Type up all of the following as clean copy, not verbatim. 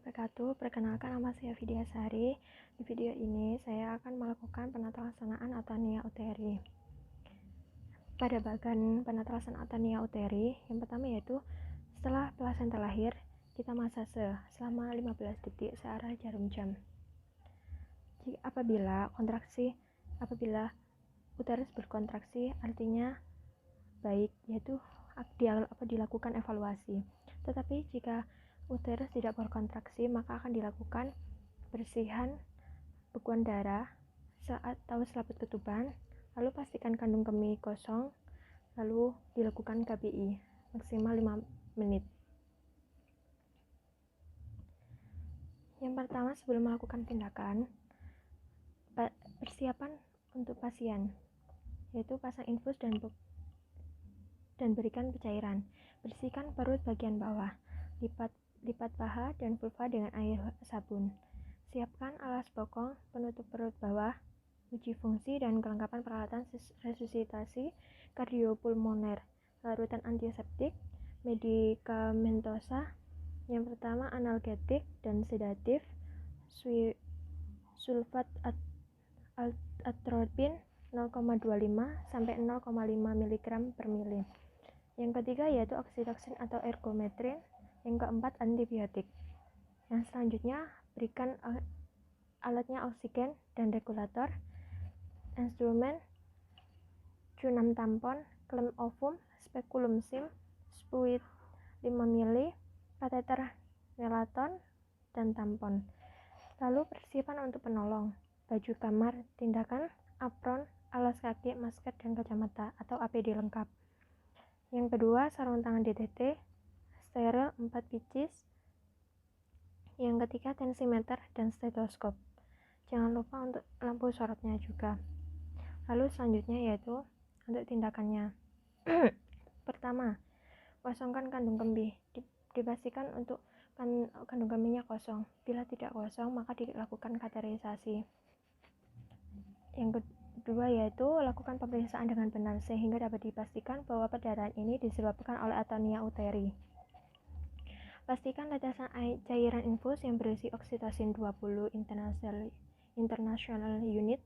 wabarakatuh. Perkenalkan, nama saya Vidya Sari. Di video ini saya akan melakukan penatalaksanaan Atania uteri. Pada bagian penatalaksanaan Atania uteri, yang pertama yaitu setelah plasenta lahir, kita masase selama 15 detik searah jarum jam. Apabila uterus berkontraksi, artinya baik, yaitu dilakukan evaluasi. Tetapi jika uterus tidak berkontraksi, maka akan dilakukan bersihan bekuan darah atau selaput ketuban, lalu pastikan kandung kemih kosong, lalu dilakukan KBI maksimal 5 menit. Yang pertama, sebelum melakukan tindakan, persiapan untuk pasien, yaitu pasang infus dan berikan cairan. Bersihkan perut bagian bawah, lipat paha dan vulva dengan air sabun. Siapkan alas bokong, penutup perut bawah, uji fungsi dan kelengkapan peralatan resusitasi kardiopulmoner, larutan antiseptik, medikamentosa. Yang pertama, analgetik dan sedatif, sulfat atropin 0,25 sampai 0,5 mg per mili. Yang ketiga yaitu oksitoksin atau ergometrin. Yang keempat, antibiotik. Yang selanjutnya, berikan alatnya oksigen dan regulator, instrumen, C6 tampon, klem ovum, spekulum sim, spuit 5 ml, kateter nelaton, dan tampon. Lalu persiapan untuk penolong, baju kamar, tindakan, apron, alas kaki, masker, dan kacamata atau APD lengkap. Yang kedua, sarung tangan DTT, steril 4 pieces. Yang ketiga, tensimeter dan stetoskop. Jangan lupa untuk lampu sorotnya juga. Lalu selanjutnya yaitu untuk tindakannya. Pertama, kosongkan kandung kemih. Dipastikan untuk kandung kemihnya kosong. Bila tidak kosong, maka dilakukan kateterisasi. Yang kedua yaitu lakukan pemeriksaan dengan benar sehingga dapat dipastikan bahwa perdarahan ini disebabkan oleh Atania uteri. Pastikan tetesan cairan infus yang berisi oksitosin 20 international unit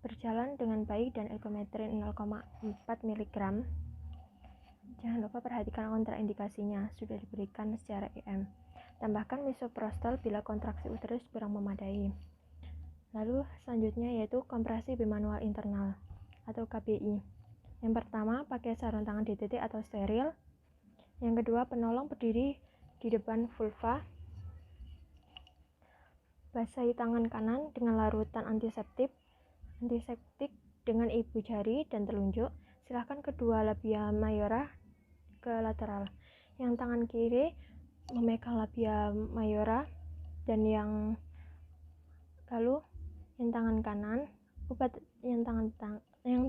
berjalan dengan baik dan ergometrin 0,4 mg. Jangan lupa perhatikan kontraindikasinya, sudah diberikan secara IM. Tambahkan misoprostol bila kontraksi uterus kurang memadai. Lalu selanjutnya yaitu kompresi bimanual internal atau KBI. Yang pertama, pakai sarung tangan DTT atau steril. Yang kedua, penolong berdiri di depan vulva. Basahi tangan kanan dengan larutan antiseptik dengan ibu jari dan telunjuk. Silahkan kedua labia mayora ke lateral. Yang tangan kiri memegang labia mayora dan yang tangan kanan, yang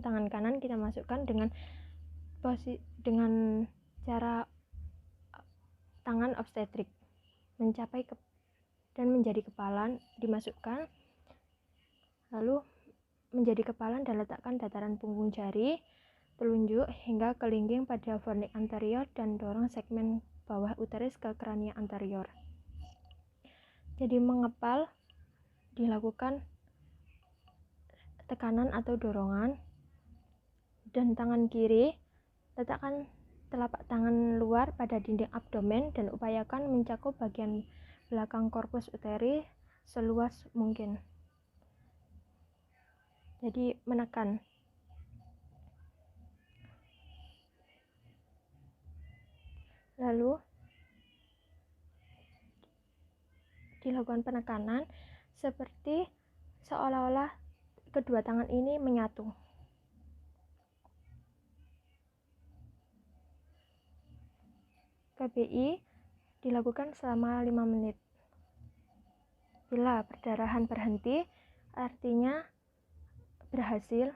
tangan kanan kita masukkan dengan cara tangan obstetrik mencapai dan menjadi kepalan dimasukkan, lalu menjadi kepalan dan letakkan dataran punggung jari telunjuk hingga kelingking pada fornix anterior dan dorong segmen bawah uterus ke krania anterior. Jadi mengepal dilakukan tekanan atau dorongan, dan tangan kiri letakkan telapak tangan luar pada dinding abdomen dan upayakan mencakup bagian belakang korpus uteri seluas mungkin. Jadi menekan. Lalu dilakukan penekanan seperti seolah-olah kedua tangan ini menyatu. KBI dilakukan selama 5 menit. Bila perdarahan berhenti, artinya berhasil.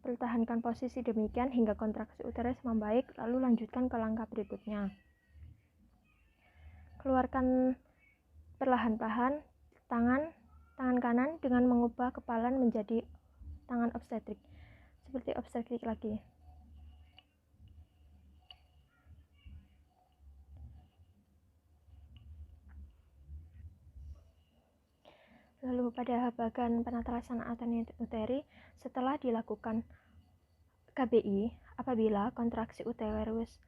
Pertahankan posisi demikian hingga kontraksi uterus membaik, lalu lanjutkan ke langkah berikutnya. Keluarkan perlahan-lahan tangan kanan dengan mengubah kepalan menjadi tangan obstetrik, seperti obstetrik lagi. Lalu pada bagian penata laksana atoni uteri, setelah dilakukan KBI, apabila kontraksi uterus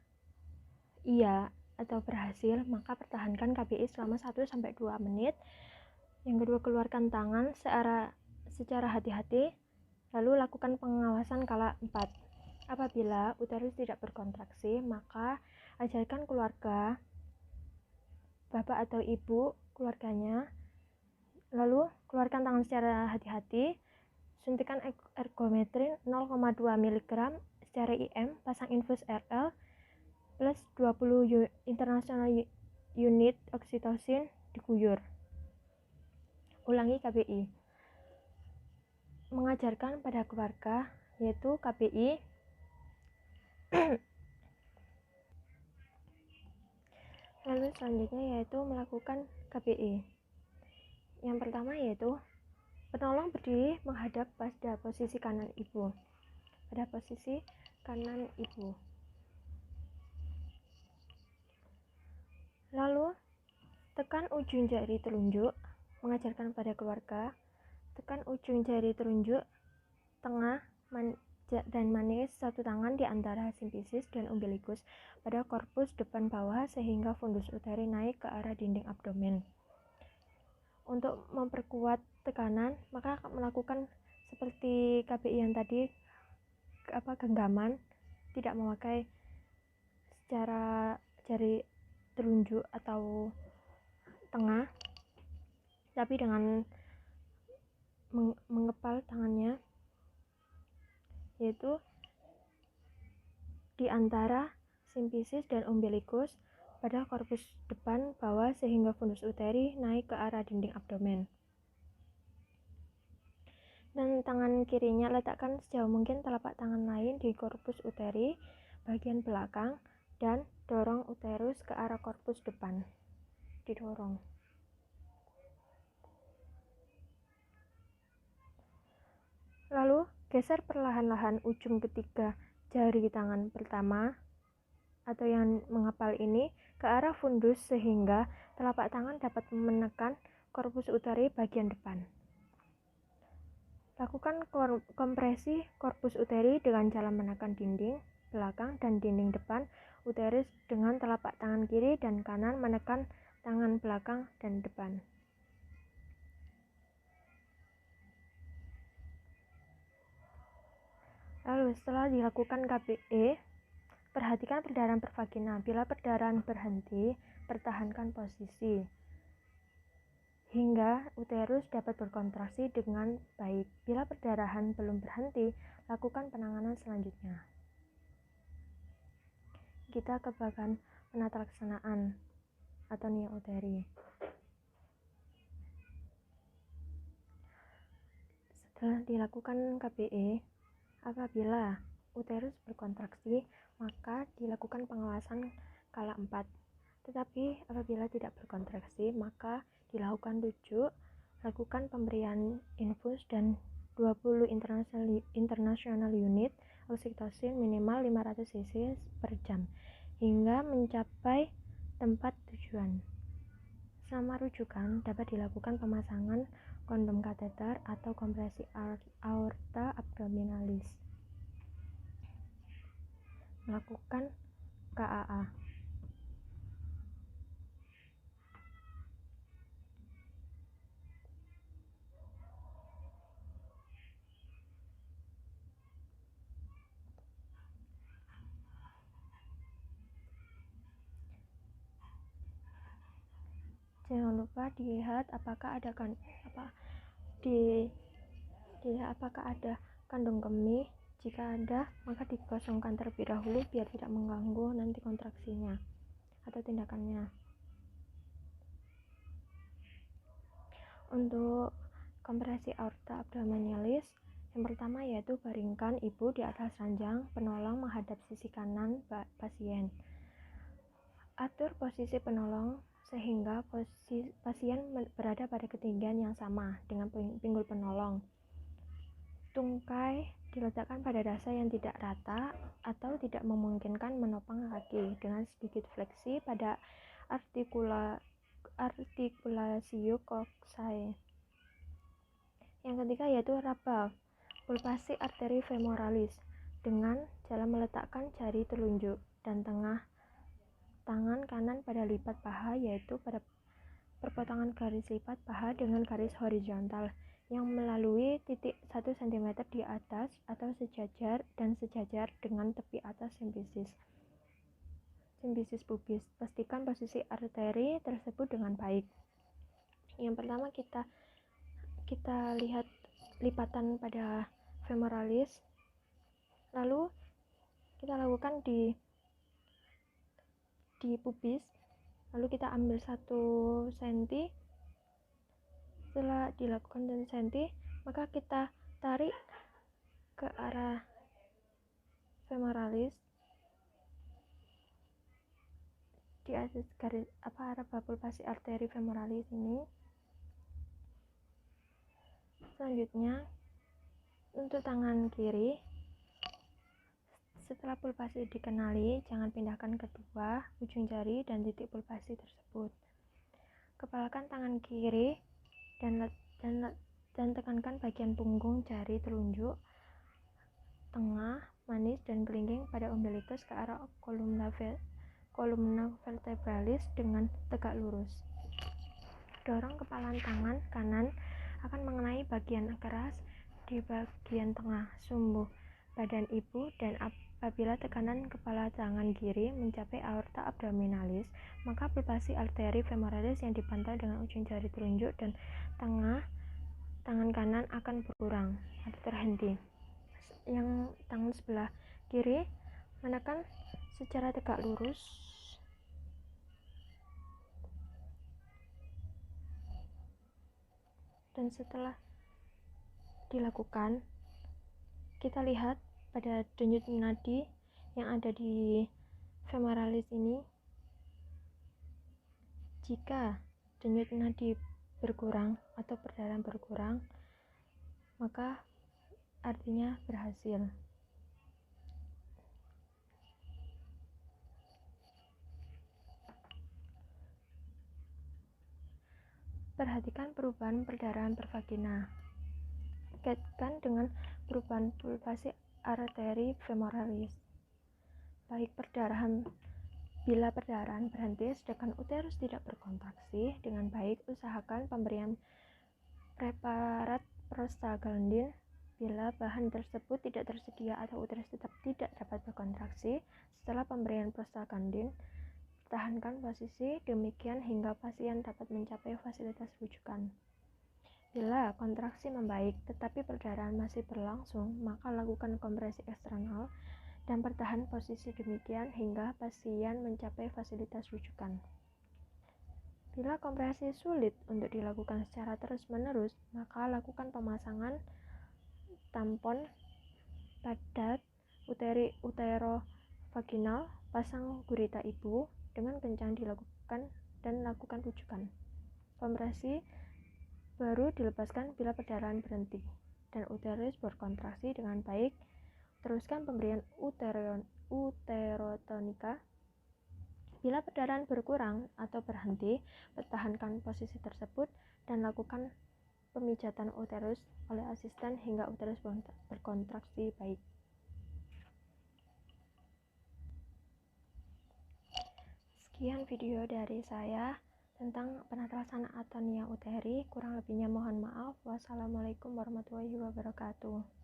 iya atau berhasil, maka pertahankan KBI selama 1-2 menit. Yang kedua, keluarkan tangan secara hati-hati, lalu lakukan pengawasan kala 4. Apabila uterus tidak berkontraksi, maka ajarkan keluarga, bapak atau ibu keluarganya, lalu keluarkan tangan secara hati-hati, suntikan ergometrin 0,2 mg secara IM, pasang infus RL plus 20 international unit oksitosin, diguyur. Ulangi KBI. Mengajarkan pada keluarga, yaitu KBI. Lalu selanjutnya yaitu melakukan KBI. Yang pertama yaitu penolong berdiri menghadap pada posisi kanan ibu. Pada posisi kanan ibu. Lalu tekan ujung jari telunjuk, mengajarkan pada keluarga, tekan ujung jari telunjuk tengah dan manis satu tangan di antara simfisis dan umbilikus pada korpus depan bawah sehingga fundus uteri naik ke arah dinding abdomen. Untuk memperkuat tekanan, maka melakukan seperti KBI yang tadi, genggaman, tidak memakai secara jari telunjuk atau tengah, tapi dengan mengepal tangannya, yaitu di antara simfisis dan umbilikus pada korpus depan bawah sehingga fundus uteri naik ke arah dinding abdomen. Dan tangan kirinya letakkan sejauh mungkin telapak tangan lain di korpus uteri bagian belakang dan dorong uterus ke arah korpus depan. Didorong. Lalu geser perlahan-lahan ujung ketiga jari tangan pertama atau yang mengepal ini ke arah fundus sehingga telapak tangan dapat menekan korpus uteri bagian depan. Lakukan kompresi korpus uteri dengan cara menekan dinding belakang dan dinding depan uterus dengan telapak tangan kiri dan kanan menekan tangan belakang dan depan. Lalu setelah dilakukan KBE, perhatikan perdarahan pervagina. Bila perdarahan berhenti, pertahankan posisi hingga uterus dapat berkontraksi dengan baik. Bila perdarahan belum berhenti, lakukan penanganan selanjutnya. Kita ke bagian penata laksanaan atoni uteri. Setelah dilakukan KBE, apabila uterus berkontraksi, maka dilakukan pengawasan kala 4. Tetapi apabila tidak berkontraksi, maka dilakukan rujuk, lakukan pemberian infus dan 20 international unit oksitosin minimal 500 cc per jam hingga mencapai tempat tujuan. Selama rujukan dapat dilakukan pemasangan kondom kateter atau kompresi aorta abdominalis. Melakukan KAA. Jangan lupa dilihat apakah ada apakah ada kandung kemih. Jika ada, maka dikosongkan terlebih dahulu biar tidak mengganggu nanti kontraksinya atau tindakannya. Untuk kompresi aorta abdominalis, yang pertama yaitu baringkan ibu di atas ranjang penolong menghadap sisi kanan pasien. Atur posisi penolong sehingga pasien berada pada ketinggian yang sama dengan pinggul penolong. Tungkai diletakkan pada dasar yang tidak rata atau tidak memungkinkan menopang kaki dengan sedikit fleksi pada artikulatio coxae. Yang ketiga yaitu raba pulpasi arteri femoralis dengan cara meletakkan jari telunjuk dan tengah tangan kanan pada lipat paha, yaitu pada perpotongan garis lipat paha dengan garis horizontal yang melalui titik 1 cm di atas atau sejajar dan sejajar dengan tepi atas simfisis pubis. Pastikan posisi arteri tersebut dengan baik. Yang pertama kita lihat lipatan pada femoralis, lalu kita lakukan di pubis, lalu kita ambil 1 cm. Setelah dilakukan 1 cm, maka kita tarik ke arah femoralis di atas garis raba pulpasi arteri femoralis ini. Selanjutnya untuk tangan kiri, setelah pulpasi dikenali, jangan pindahkan kedua ujung jari dan titik pulpasi tersebut. Kepalakan tangan kiri dan tekankan bagian punggung jari telunjuk, tengah, manis, dan kelingking pada umbilikus ke arah kolumna vertebralis dengan tegak lurus. Dorong kepalan tangan kanan akan mengenai bagian keras di bagian tengah sumbu badan ibu, dan apabila tekanan kepala tangan kiri mencapai aorta abdominalis, maka pulpasi arteri femoralis yang dipantau dengan ujung jari telunjuk dan tengah tangan kanan akan berkurang atau terhenti. Yang tangan sebelah kiri menekan secara tegak lurus dan setelah dilakukan, kita lihat pada denyut nadi yang ada di femoralis ini. Jika denyut nadi berkurang atau perdarahan berkurang, maka artinya berhasil. Perhatikan perubahan perdarahan per vagina. Kaitkan dengan perubahan pulpasi arteri femoralis. Bila perdarahan berhenti sedangkan uterus tidak berkontraksi dengan baik, usahakan pemberian preparat prostaglandin. Bila bahan tersebut tidak tersedia atau uterus tetap tidak dapat berkontraksi setelah pemberian prostaglandin, pertahankan posisi demikian hingga pasien dapat mencapai fasilitas rujukan. Bila kontraksi membaik tetapi perdarahan masih berlangsung, maka lakukan kompresi eksternal dan bertahan posisi demikian hingga pasien mencapai fasilitas rujukan. Bila kompresi sulit untuk dilakukan secara terus-menerus, maka lakukan pemasangan tampon padat uterovaginal, pasang gurita ibu dengan kencang dilakukan dan lakukan rujukan. Kompresi baru dilepaskan bila perdarahan berhenti dan uterus berkontraksi dengan baik. Teruskan pemberian uterotonika. Bila perdarahan berkurang atau berhenti, pertahankan posisi tersebut dan lakukan pemijatan uterus oleh asisten hingga uterus berkontraksi baik. Sekian video dari saya tentang penata laksana atonia uteri. Kurang lebihnya mohon maaf. Wassalamualaikum warahmatullahi wabarakatuh.